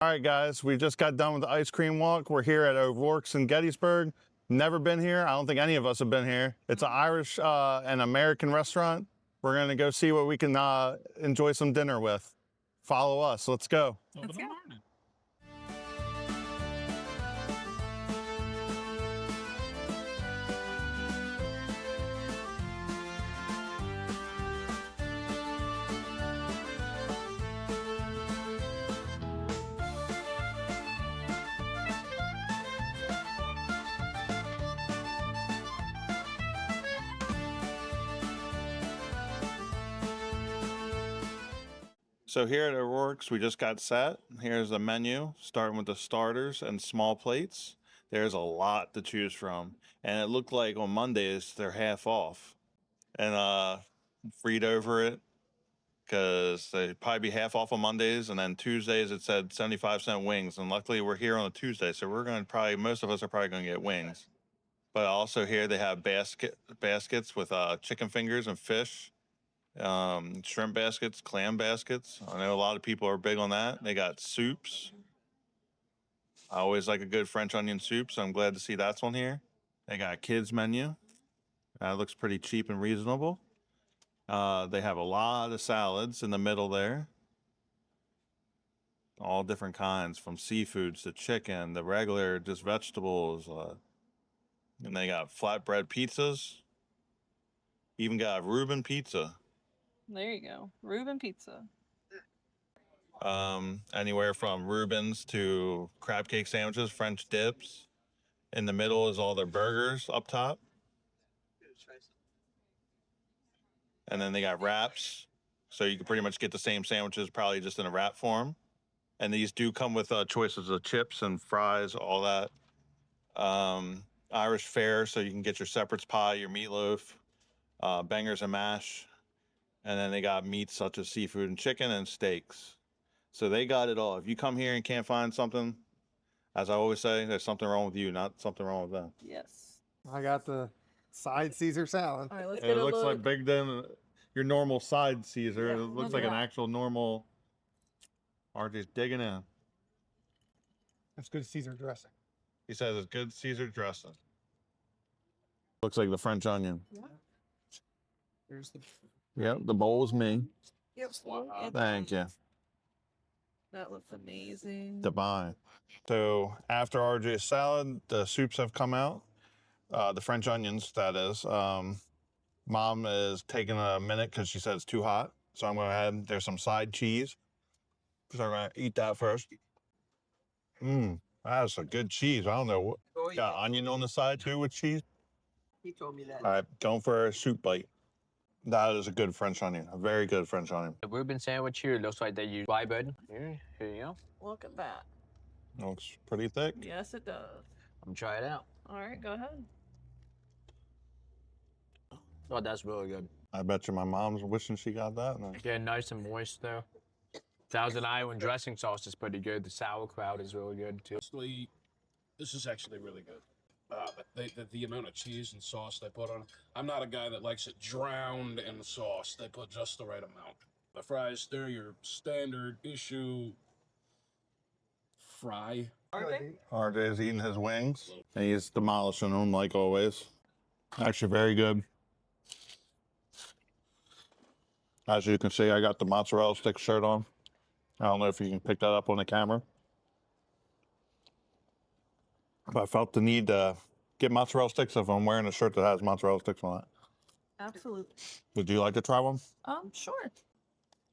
All right, guys, we just got done with the ice cream walk. We're here at O'Rourke's in Gettysburg. Never been here. I don't think any of us have been here. It's an Irish and American restaurant. We're going to go see what we can enjoy some dinner with. Follow us. Let's go. Let's go. So here at O'Rourke's, we just got set. Here's the menu, starting with the starters and small plates. There's a lot to choose from. And it looked like on Mondays, they're half off. And read over it, because they'd probably be half off on Mondays. And then Tuesdays, it said 75-cent wings. And luckily, we're here on a Tuesday, so we're going to probably, most of us are probably going to get wings. But also here, they have baskets with chicken fingers and fish. Shrimp baskets, clam baskets. I know a lot of people are big on that. They got soups. I always like a good French onion soup, so I'm glad to see that's on here. They got a kids menu. That looks pretty cheap and reasonable. They have a lot of salads in the middle there. All different kinds, from seafoods to chicken, the regular just vegetables. And they got flatbread pizzas. Even got Reuben pizza. There you go. Reuben pizza. Anywhere from Reuben's to crab cake sandwiches, French dips. In the middle is all their burgers up top. And then they got wraps. So you can pretty much get the same sandwiches, probably just in a wrap form. And these do come with choices of chips and fries, all that. Irish fare, so you can get your separates pie, your meatloaf, bangers and mash. And then they got meats such as seafood and chicken and steaks. So they got it all. If you come here and can't find something, as I always say, there's something wrong with you, not something wrong with them. Yes. I got the side Caesar salad. All right, let's It get a looks look. like big than your normal side Caesar. Yeah, It looks look like at an that. actual normal. RJ's digging in. That's good Caesar dressing. He says it's good Caesar dressing. Looks like the French onion. Yeah. Here's the. Yep, the bowl's me. Yep. Thank you. That looks amazing. Divine. So after RJ's salad, the soups have come out. The French onions, that is. Mom is taking a minute because she said it's too hot. So I'm going to add, there's some side cheese. So I'm going to eat that first. That's a good cheese. I don't know. Got onion on the side too with cheese. He told me that. All right, going for a soup bite. That is a good French onion. A very good French onion. The Reuben sandwich here looks like they use rye bread. Here you go. Look at that. Looks pretty thick. Yes, it does. I'm try it out. All right, go ahead. Oh, that's really good. I bet you my mom's wishing she got that. Now. Yeah, nice and moist though. Thousand Island dressing sauce is pretty good. The sauerkraut is really good too. This is actually really good. The amount of cheese and sauce they put on it. I'm not a guy that likes it drowned in the sauce. They put just the right amount. The fries, they're your standard issue fry. RJ's eating his wings, and he's demolishing them like always. Actually, very good. As you can see, I got the mozzarella stick shirt on. I don't know if you can pick that up on the camera. But I felt the need to get mozzarella sticks if I'm wearing a shirt that has mozzarella sticks on it. Absolutely. Would you like to try one? Sure.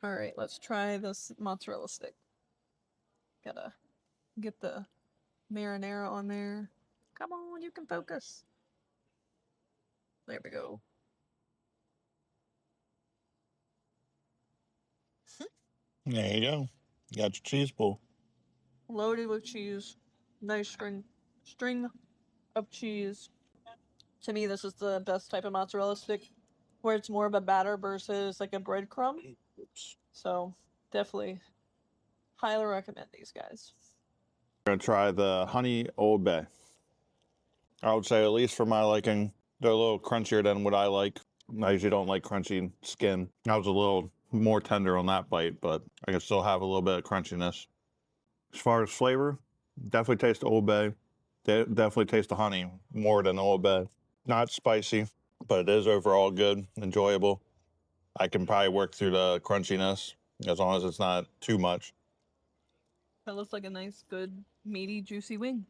All right, let's try this mozzarella stick. Gotta get the marinara on there. Come on, you can focus. There we go. There you go. You got your cheese bowl. Loaded with cheese. Nice string of cheese. To me, this is the best type of mozzarella stick, where it's more of a batter versus like a breadcrumb. So definitely highly recommend these guys. We're gonna try the honey Old Bay. I would say, at least for my liking, they're a little crunchier than what I like. I usually don't like crunchy skin. I was a little more tender on that bite, but I can still have a little bit of crunchiness. As far as flavor, definitely taste the Old Bay. Definitely taste the honey more than the Old Bay. Not spicy, but it is overall good, enjoyable. I can probably work through the crunchiness as long as it's not too much. That looks like a nice, good, meaty, juicy wing.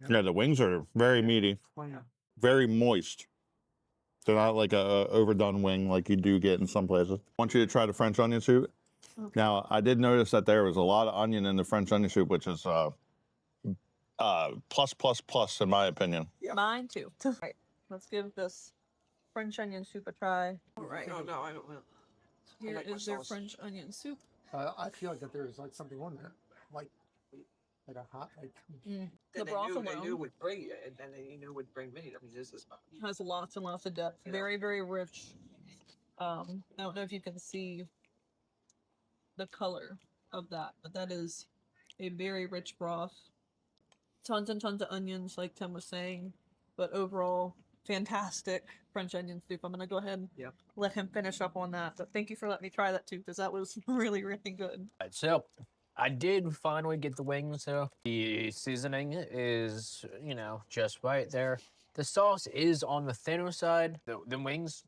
Yeah, the wings are very meaty, very moist. They're not like a overdone wing like you do get in some places. I want you to try the French onion soup. Okay. Now, I did notice that there was a lot of onion in the French onion soup, which is plus in my opinion. Yeah. Mine too. All right, let's give this French onion soup a try. All right. No, I don't know. Here like my is their sauce. French onion soup. I feel like that there's like something on there, like a hot, like The Then broth they knew alone would bring it, and then they knew would bring many. I mean, this is has lots and lots of depth. Yeah. Very, very rich. I don't know if you can see the color of that, but that is a very rich broth. Tons and tons of onions, like Tim was saying, but overall, fantastic French onion soup. I'm gonna go ahead and Yep. let him finish up on that. But thank you for letting me try that too, because that was really, really good. Right, so I did finally get the wings. So the seasoning is, just right there. The sauce is on the thinner side. The wings,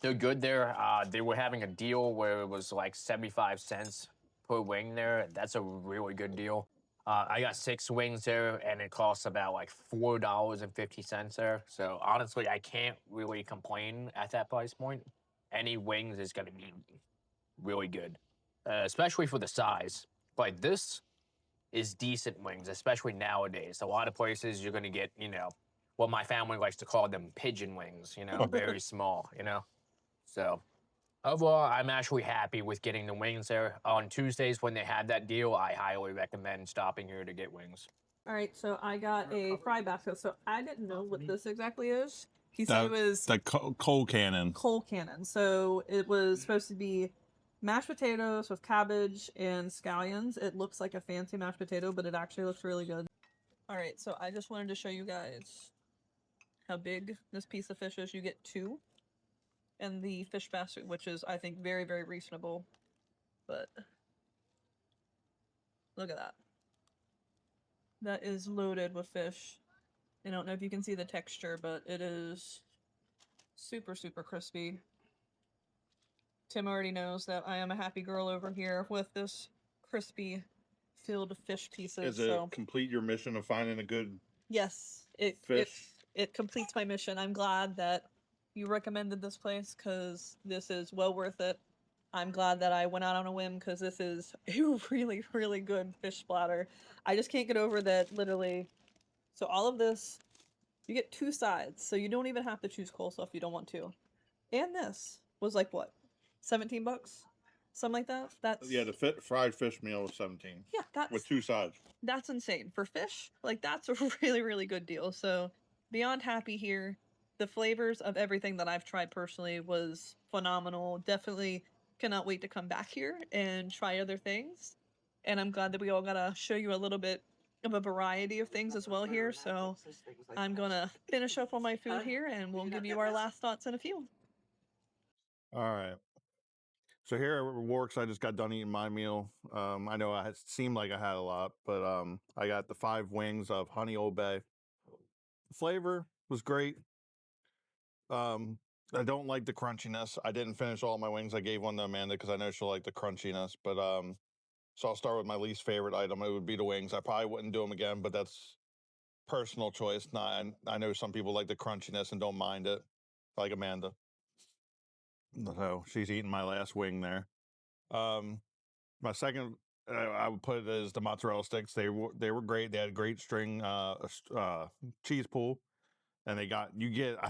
they're good there. They were having a deal where it was like 75 cents per wing there. That's a really good deal. I got 6 wings there, and it costs about like $4.50 there. So honestly, I can't really complain at that price point. Any wings is gonna be really good, especially for the size. Like this is decent wings, especially nowadays. A lot of places you're gonna get, what my family likes to call them pigeon wings. Very small. So overall, I'm actually happy with getting the wings there. On Tuesdays when they had that deal, I highly recommend stopping here to get wings. All right, so I got a fry basket. So I didn't know what this exactly is. He said it was The Colcannon. Colcannon. So it was supposed to be mashed potatoes with cabbage and scallions. It looks like a fancy mashed potato, but it actually looks really good. All right, so I just wanted to show you guys how big this piece of fish is. You get 2. And the fish basket, which is, I think, very, very reasonable. But look at that. That is loaded with fish. I don't know if you can see the texture, but it is super, super crispy. Tim already knows that I am a happy girl over here with this crispy filled fish pieces. Is it So complete your mission of finding a good yes, fish? it completes my mission. I'm glad that you recommended this place because this is well worth it. I'm glad that I went out on a whim because this is a really, really good fish splatter. I just can't get over that literally. So all of this, you get 2 sides, so you don't even have to choose coleslaw if you don't want to. And this was like what, $17? Something like that. That's Yeah, the fried fish meal was 17 yeah, that's with 2 sides. that's insane for fish. Like that's a really, really good deal. So beyond happy here. The flavors of everything that I've tried personally was phenomenal. Definitely cannot wait to come back here and try other things. And I'm glad that we all got to show you a little bit of a variety of things as well here. So I'm going to finish up on my food here and we'll give you our last thoughts in a few. All right. So here at Works, I just got done eating my meal. I know it seemed like I had a lot, but I got the 5 wings of honey Old Bay. The flavor was great. I don't like the crunchiness. I didn't finish all my wings. I gave one to Amanda because I know she'll like the crunchiness. But so I'll start with my least favorite item. It would be the wings. I probably wouldn't do them again, but that's personal choice. Not, I know some people like the crunchiness and don't mind it, like Amanda. So she's eating my last wing there. My second, I would put it as the mozzarella sticks. They were great. They had a great string cheese pool, and I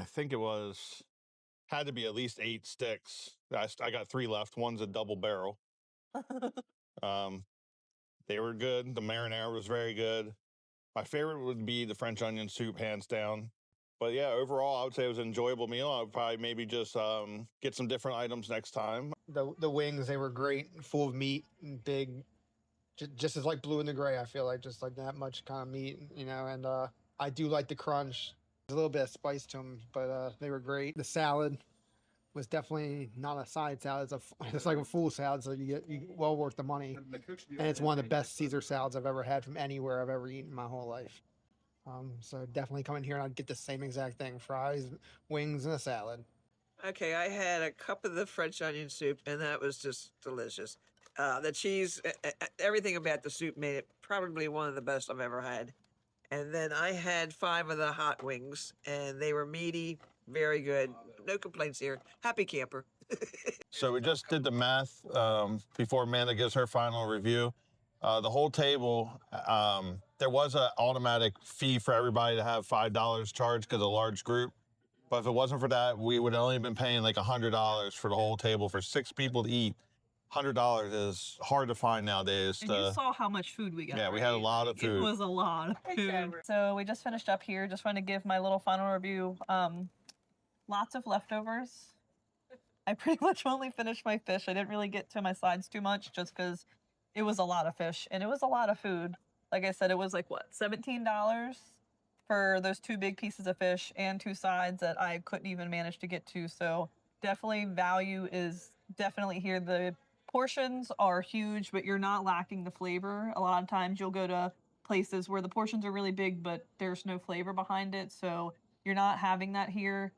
think it had to be at least 8 sticks. I got 3 left. One's a double barrel. They were good. The marinara was very good. My favorite would be the French onion soup, hands down. But yeah, overall, I would say it was an enjoyable meal. I would probably maybe just get some different items next time. the wings. They were great, full of meat, and big, just as like blue in the gray. I feel like just like that much kind of meat, And I do like the crunch. There's a little bit of spice to them, but they were great. The salad was definitely not a side salad. It's like a full salad, so you well worth the money. And it's one of the best Caesar salads I've ever had from anywhere I've ever eaten in my whole life. So definitely come in here and I'd get the same exact thing: fries, wings, and a salad. Okay, I had a cup of the French onion soup, and that was just delicious. The cheese, everything about the soup made it probably one of the best I've ever had. And then I had 5 of the hot wings, and they were meaty, very good. No complaints here. Happy camper. So we just did the math before Amanda gives her final review. The whole table, there was an automatic fee for everybody to have $5 charged because of a large group. But if it wasn't for that, we would have only been paying like $100 for the whole table for 6 people to eat. $100 is hard to find nowadays. And you saw how much food we got. Yeah, we had a lot of food. It was a lot of food. So we just finished up here. Just want to give my little final review. Lots of leftovers. I pretty much only finished my fish. I didn't really get to my sides too much just because it was a lot of fish and it was a lot of food. Like I said, it was like, what, $17 for those 2 big pieces of fish and 2 sides that I couldn't even manage to get to. So definitely value is definitely here. The portions are huge, but you're not lacking the flavor. A lot of times you'll go to places where the portions are really big, but there's no flavor behind it. So you're not having that here.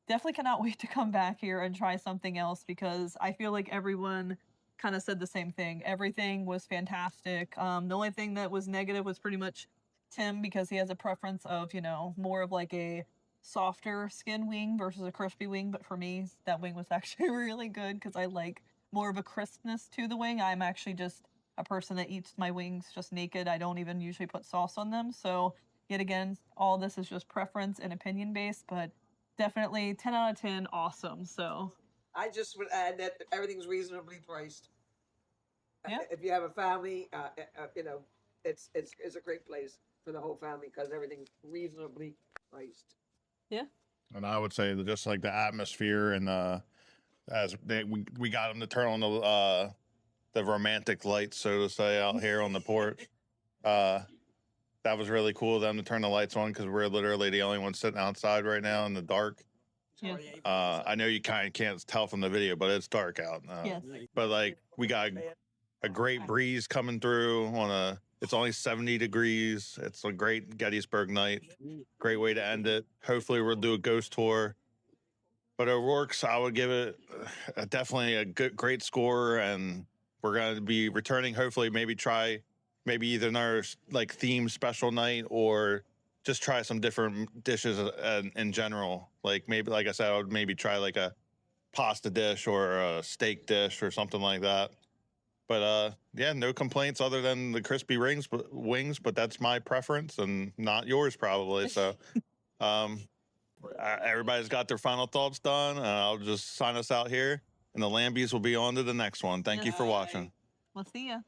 Definitely cannot wait to come back here and try something else because I feel like everyone kind of said the same thing. Everything was fantastic. The only thing that was negative was pretty much Tim because he has a preference of, more of like a softer skin wing versus a crispy wing. But for me, that wing was actually really good because I like more of a crispness to the wing. I'm actually just a person that eats my wings just naked. I don't even usually put sauce on them. So yet again, all this is just preference and opinion based, but definitely 10 out of 10, awesome. So I just would add that everything's reasonably priced. Yeah. If you have a family, it's a great place for the whole family because everything's reasonably priced. yeah. And I would say that just like the atmosphere and we got them to turn on the romantic lights, so to say, out here on the porch. That was really cool of them to turn the lights on because we're literally the only ones sitting outside right now in the dark. Yes. I know you kind of can't tell from the video, but it's dark out. Yes. But like we got a great breeze coming through it's only 70 degrees. It's a great Gettysburg night. Great way to end it. Hopefully we'll do a ghost tour. But O'Rourke's, I would give it definitely a great score, and we're going to be returning. Hopefully, maybe either another like themed special night or just try some different dishes in general. Like maybe, like I said, I would maybe try like a pasta dish or a steak dish or something like that. But yeah, no complaints other than the crispy wings. But that's my preference and not yours probably. So. Everybody's got their final thoughts done. I'll just sign us out here, and the Lambies will be on to the next one. Thank you for watching. We'll see ya.